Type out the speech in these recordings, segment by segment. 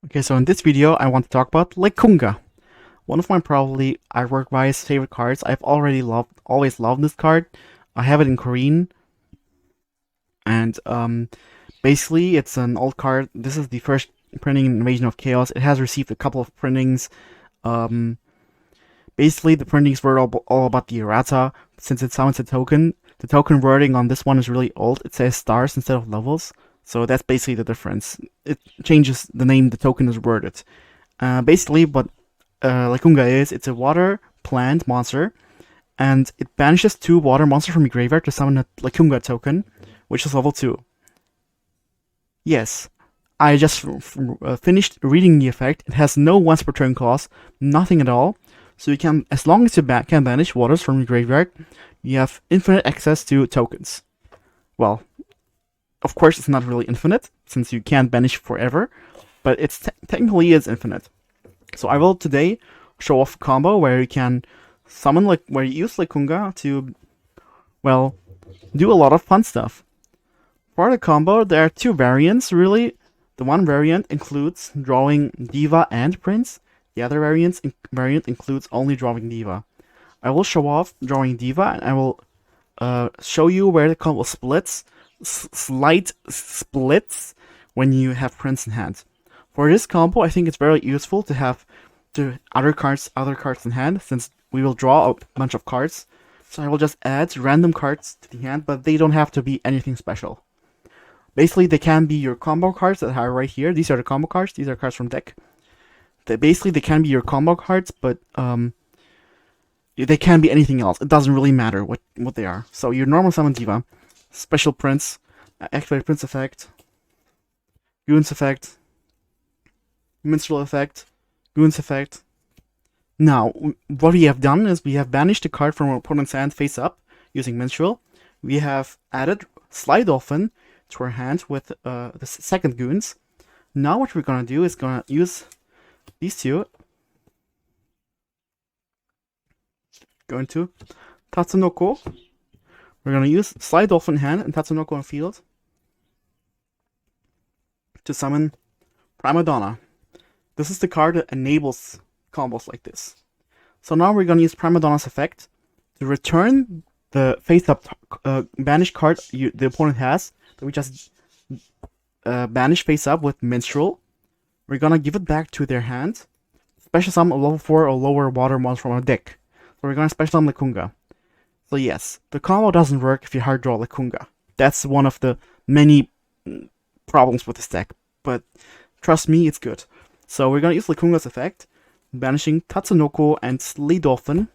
Okay, so in this video, I want to talk about Lekunga, one of my probably artwork-wise favorite cards. I've always loved this card. I have it in Korean, and basically, it's an old card. This is the first printing in Invasion of Chaos. It has received a couple of printings. Um, Basically, the printings were all about the errata. Since it summons a token, the token wording on this one is really old. It says stars instead of levels. So that's basically the difference. It changes the name the token is worded. Basically, what Lekunga is, it's a water plant monster, and it banishes 2 water monsters from your graveyard to summon a Lekunga token, which is level 2. Yes, I just finished reading the effect. It has no once per turn cost, nothing at all. So you can, as long as you can banish waters from your graveyard, you have infinite access to tokens. Well, of course it's not really infinite, since you can't banish forever, but it's technically is infinite. So I will today show off a combo where you can summon, where you use Lekunga to, well, do a lot of fun stuff. For the combo, there are 2 variants, really. The one variant includes drawing Diva and Prince. The other variant includes only drawing Diva. I will show off drawing Diva, and I will show you where the combo splits, slight splits, when you have Prince in hand. For this combo, I think it's very useful to have the other cards in hand, since we will draw a bunch of cards. So I will just add random cards to the hand, but they don't have to be anything special. Basically, they can be your combo cards that are right here. These are the combo cards. These are cards from deck. They can be your combo cards, but they can be anything else. It doesn't really matter what they are. So your normal summon Diva, special Prince, activate Prince effect, Goons effect, Minstrel effect, Goons effect. Now, what we have done is we have banished the card from our opponent's hand face up using Minstrel. We have added Slide Dolphin to our hand with the second Goons. Now what we're gonna do is gonna use these 2. Go into Tatsunoko. We're gonna use Slide Dolphin hand and Tatsunoko on field to summon Prima Donna. This is the card that enables combos like this. So now we're gonna use Prima Donna's effect to return the face-up banished card the opponent has that we just banished face-up with Minstrel. We're gonna give it back to their hand. Special summon a level 4 or lower water monster from a deck. So we're gonna special summon Lekunga. So yes, the combo doesn't work if you hard draw Lekunga. That's one of the many problems with this deck, but trust me, it's good. So we're gonna use Lekunga's effect, banishing Tatsunoko and Slee Dolphin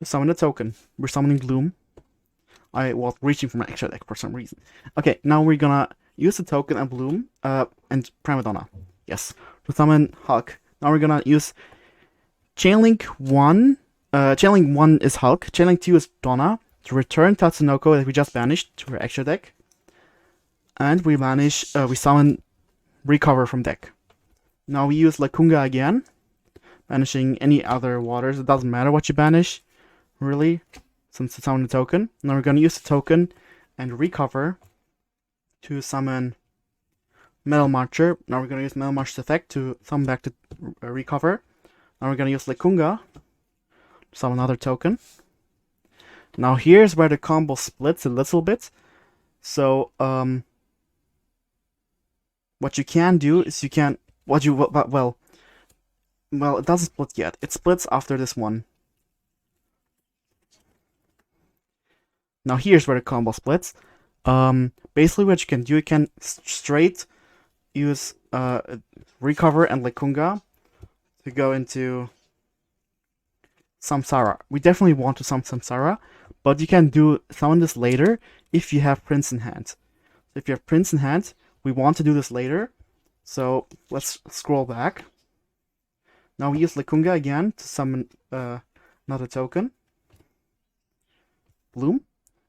to summon a token. We're summoning Bloom. I was reaching for my extra deck for some reason. Okay, now we're gonna use the token and Bloom, and Prima Donna. Yes, to summon Hulk. Now we're gonna use Chainlink 1. Chainlink 1 is Hulk. Chainlink 2 is Donna. To return Tatsunoko that we just banished to her extra deck. And we summon Recover from deck. Now we use Lekunga again, banishing any other waters. It doesn't matter what you banish, really, since it's summon the token. Now we're gonna use the token and Recover to summon Metal Marcher. Now we're gonna use Metal Marcher's effect to summon back to Recover. Now we're gonna use Lekunga to summon another token. Now here's where the combo splits a little bit. So what you can do is it doesn't split yet. It splits after this one. Now here's where the combo splits. Basically what you can do, you can straight use Recover and Lekunga to go into Samsara. We definitely want to summon Samsara, but you can summon this later if you have Prince in hand. If you have Prince in hand, we want to do this later. So let's scroll back. Now we use Lekunga again to summon another token. Bloom.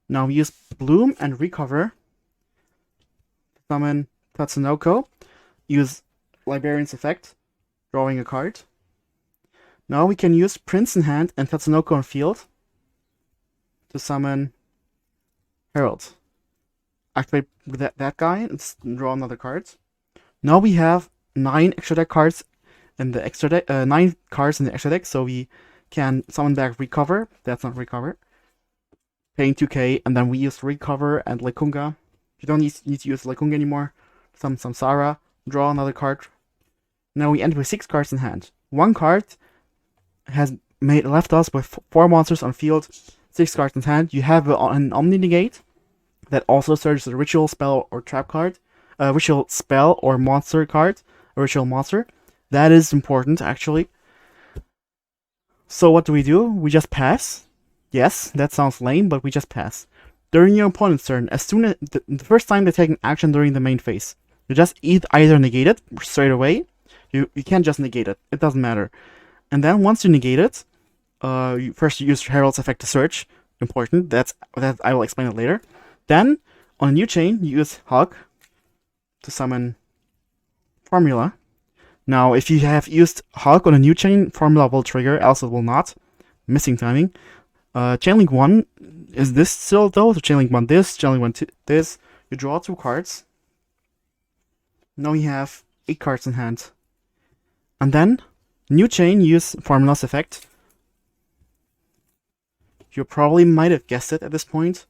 Now we use Bloom and Recover to summon Tatsunoko. Use Librarian's effect, drawing a card. Now we can use Prince in hand and Tatsunoko on field to summon Herald. Activate that guy and draw another card. Now we have 9 extra deck cards in the extra deck, 9 cards in the extra deck, so we can summon back Recover. That's not Recover. Paying 2k, and then we use Recover and Lekunga. You don't need to use Lekunga anymore. Some Samsara. Draw another card. Now we end with 6 cards in hand. One card has left us with 4 monsters on field, 6 cards in hand. You have an Omni Negate that also searches a ritual, spell, or trap card. A ritual spell or monster card. A ritual monster. That is important, actually. So what do? We just pass. Yes, that sounds lame, but we just pass. During your opponent's turn, as soon as the first time they take an action during the main phase, you just either negate it straight away. You can't just negate it. It doesn't matter. And then once you negate it, you use Herald's effect to search. Important. That I will explain it later. Then on a new chain, you use Hug to summon Formula. Now, if you have used Hug on a new chain, Formula will trigger, else it will not. Missing timing. Chainlink 1 is this still though? So Chainlink 1 this, Chainlink 1 this. You draw 2 cards. Now you have 8 cards in hand. And then, new chain, use Formula's effect. You probably might have guessed it at this point.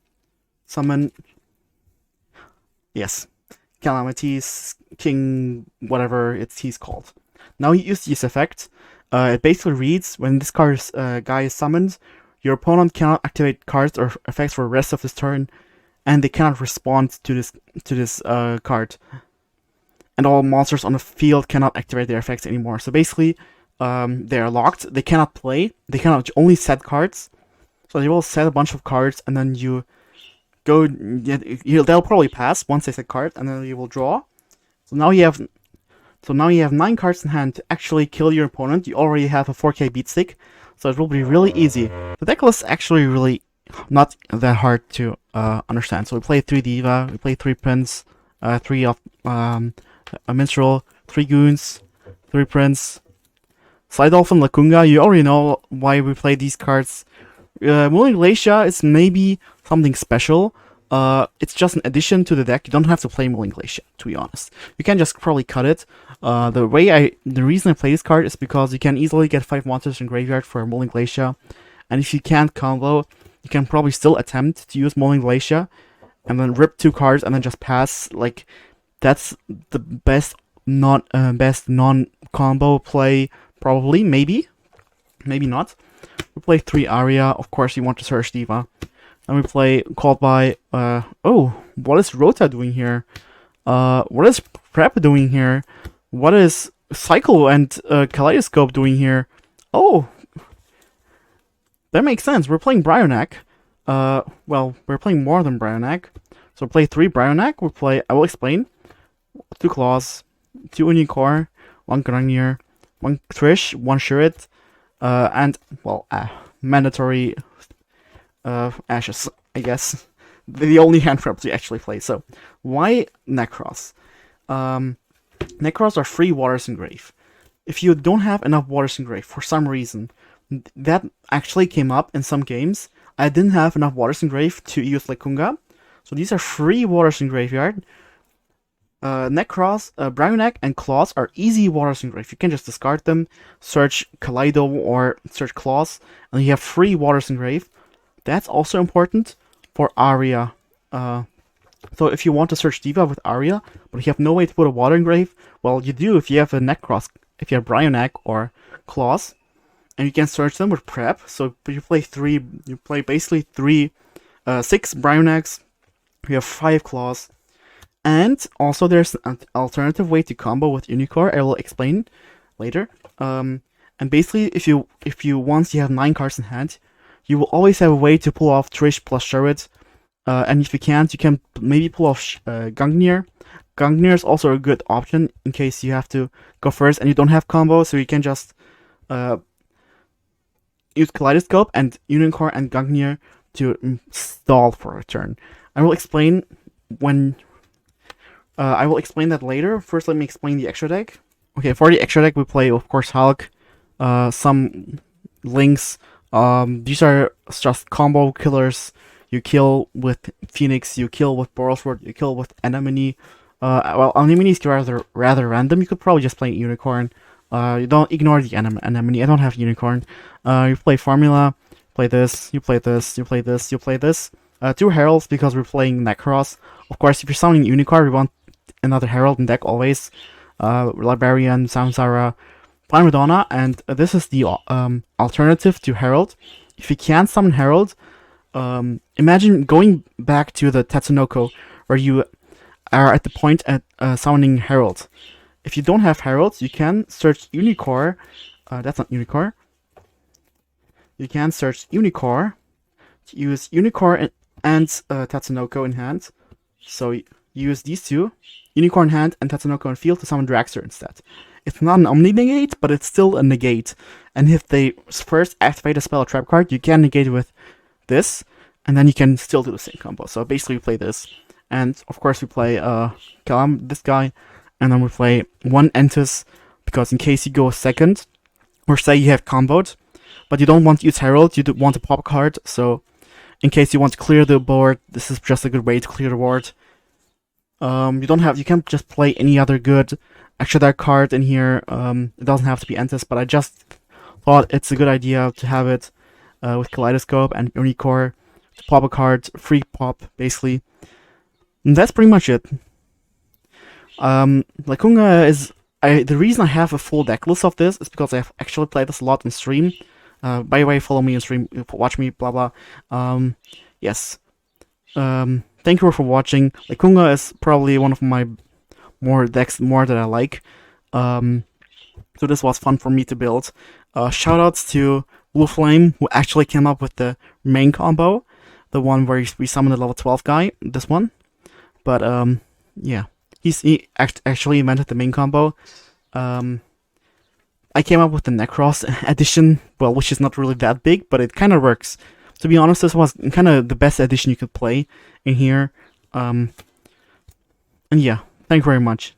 Summon... Yes. Calamity's King, whatever he's called. Now you use this effect. It basically reads, when this guy is summoned, your opponent cannot activate cards or effects for the rest of his turn, and they cannot respond to this card. And all monsters on the field cannot activate their effects anymore. So basically, they are locked. They cannot play. They cannot only set cards. So they will set a bunch of cards, and then you go. They'll probably pass once they set cards, and then you will draw. So now you have 9 cards in hand to actually kill your opponent. You already have a 4k beat stick, so it will be really easy. The deck list is actually really not that hard to understand. So we play 3 Diva, we play 3 Prince, 3 of a Minstrel, 3 Goons, 3 Prince, Slide Dolphin, Lekunga. You already know why we play these cards. Mooling Glacier is maybe something special. It's just an addition to the deck. You don't have to play Mooling Glacier, to be honest. You can just probably cut it. The reason I play this card is because you can easily get 5 monsters in graveyard for Mooling Glacier, and if you can't combo, you can probably still attempt to use Mooling Glacier, and then rip 2 cards and then just pass. Like, that's the best non-combo play, probably, maybe not. We play 3 Aria. Of course, you want to search Diva. And we play Called by... oh, what is Rota doing here? What is Prep doing here? What is Cycle and Kaleidoscope doing here? Oh! That makes sense. We're playing Brionac. Well, we're playing more than Brionac. So we play 3 Brionac. We play... I will explain. 2 Claws, 2 Unicorn, 1 Grungier, 1 Trish, 1 Shurit, and, well, mandatory Ashes, I guess. The only hand traps we actually play. So, why Necros? Necros are free Waters in Grave. If you don't have enough Waters in Grave, for some reason, that actually came up in some games. I didn't have enough Waters in Grave to use Lekunga. So these are free Waters in Graveyard. Necros, Brionac, and Claws are easy Waters in Grave. You can just discard them, search Kaleido or search Claws, and you have free Waters in Grave. That's also important for Aria. So if you want to search Diva with Aria, but you have no way to put a Water in Grave, well, you do if you have a Necros, if you have Brionac or Claws, and you can search them with Prep. So you play basically 6 Brionacs, you have 5 Claws. And also there's an alternative way to combo with Unicorn. I will explain later. And basically, if you once you have 9 cards in hand, you will always have a way to pull off Trish plus Shurit. And if you can't, you can maybe pull off Gungnir. Gungnir is also a good option in case you have to go first and you don't have combo, so you can just use Kaleidoscope and Unicorn and Gungnir to stall for a turn. I will explain that later. First, let me explain the extra deck. Okay, for the extra deck, we play, of course, Hulk, some Lynx. These are just combo killers. You kill with Phoenix, you kill with Borosword, you kill with Anemone. Well, Anemone is rather random. You could probably just play Unicorn. You don't ignore the Anemone. I don't have Unicorn. You play Formula, play this, you play this, you play this, you play this. 2 Heralds because we're playing Necros. Of course, if you're summoning Unicorn, we want another Herald in deck always. Librarian, Samsara, Prime Madonna, and this is the alternative to Herald. If you can't summon Herald, imagine going back to the Tatsunoko, where you are at the point at summoning Herald. If you don't have Heralds, you can search Unicorn. That's not Unicorn. You can search Unicorn. Use Unicorn and Tatsunoko in hand. So use these two, Unicorn in hand and Tatsunoko in field, to summon Dragster instead. It's not an Omni negate, but it's still a negate. And if they first activate a spell or trap card, you can negate it with this, and then you can still do the same combo. So basically, we play this. And of course we play this guy, and then we play 1 Entus, because in case you go second, or say you have comboed, but you don't want to use Herald, you want to pop a card, so in case you want to clear the board, this is just a good way to clear the board. You can't just play any other good extra deck card in here. It doesn't have to be Entus, but I just thought it's a good idea to have it with Kaleidoscope and Unicorn to pop a card, free pop, basically. And that's pretty much it. Lekunga is... the reason I have a full deck list of this is because I've actually played this a lot in stream. By the way, follow me on stream, watch me, blah blah. Yes. Thank you for watching. Lekunga is probably one of my decks that I like. So this was fun for me to build. Shoutouts to Blue Flame, who actually came up with the main combo. The one where we summoned the level 12 guy, this one. But, yeah. He actually invented the main combo. I came up with the Necros edition, well, which is not really that big, but it kind of works. To be honest, this was kind of the best edition you could play in here. And yeah, thank you very much.